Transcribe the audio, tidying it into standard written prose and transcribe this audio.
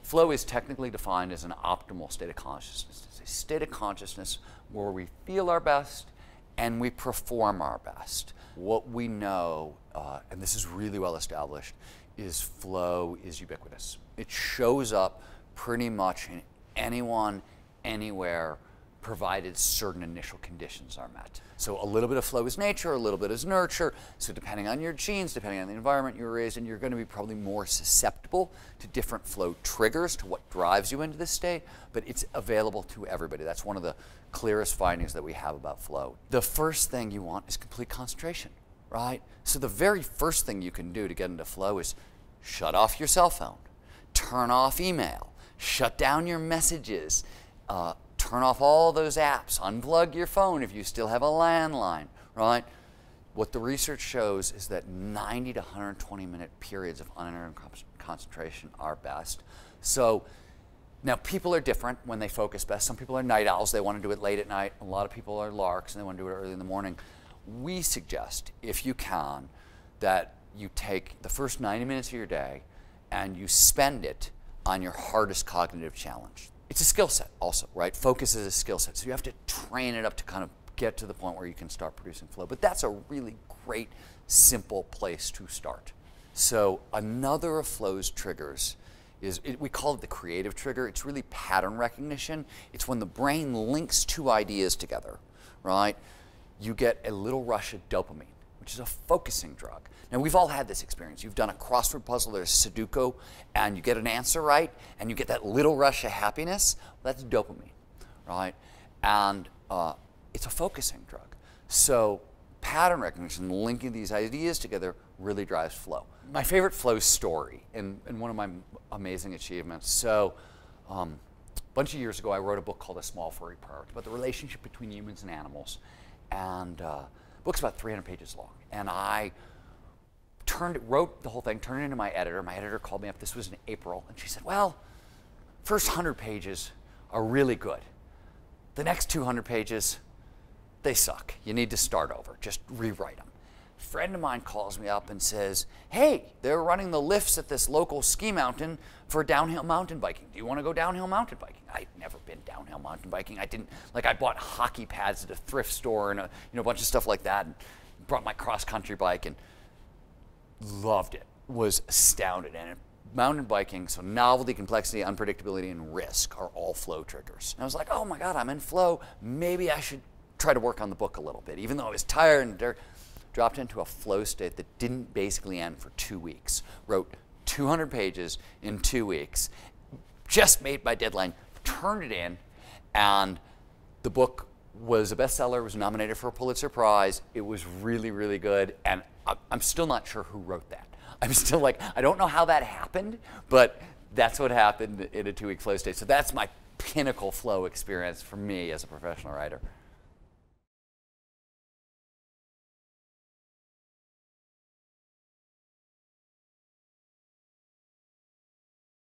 Flow is technically defined as an optimal state of consciousness. It's a state of consciousness where we feel our best and we perform our best. What we know, and this is really well established, is flow is ubiquitous. It shows up pretty much in anyone, anywhere, provided certain initial conditions are met. So a little bit of flow is nature, a little bit is nurture. So depending on your genes, depending on the environment you were raised in, you're going to be probably more susceptible to different flow triggers, to what drives you into this state, but it's available to everybody. That's one of the clearest findings that we have about flow. The first thing you want is complete concentration, right? So the very first thing you can do to get into flow is shut off your cell phone, turn off email, shut down your messages, turn off all those apps, unplug your phone if you still have a landline, right? What the research shows is that 90 to 120 minute periods of uninterrupted concentration are best. So now people are different when they focus best. Some people are night owls, they want to do it late at night. A lot of people are larks and they want to do it early in the morning. We suggest, if you can, that you take the first 90 minutes of your day and you spend it on your hardest cognitive challenge. It's a skill set also, right? Focus is a skill set. So you have to train it up to kind of get to the point where you can start producing flow. But that's a really great, simple place to start. So another of flow's triggers is, we call it the creative trigger. It's really pattern recognition. It's when the brain links two ideas together, right? You get a little rush of dopamine, which is a focusing drug. Now, we've all had this experience. You've done a crossword puzzle, there's Sudoku, and you get an answer right, and you get that little rush of happiness. Well, that's dopamine, right? And it's a focusing drug. So pattern recognition, linking these ideas together, really drives flow. My favorite flow story, and one of my amazing achievements. So a bunch of years ago, I wrote a book called A Small Furry Part about the relationship between humans and animals. And the book's about 300 pages long. And I wrote the whole thing, turned it into my editor. My editor called me up, this was in April, and she said, well, first 100 pages are really good. The next 200 pages, they suck. You need to start over, just rewrite them. A friend of mine calls me up and says, hey, they're running the lifts at this local ski mountain for downhill mountain biking. Do you want to go downhill mountain biking? I'd never been downhill mountain biking. I bought hockey pads at a thrift store and a bunch of stuff like that, and brought my cross-country bike and loved it, was astounded. And mountain biking, so novelty, complexity, unpredictability, and risk are all flow triggers. And I was like, oh my God, I'm in flow. Maybe I should try to work on the book a little bit. Even though I was tired and dropped into a flow state that didn't basically end for 2 weeks. Wrote 200 pages in 2 weeks, just made my deadline, turned it in, and the book was a bestseller, was nominated for a Pulitzer Prize. It was really, really good, and I'm still not sure who wrote that. I'm still like, I don't know how that happened, but that's what happened in a 2-week flow state. So that's my pinnacle flow experience for me as a professional writer.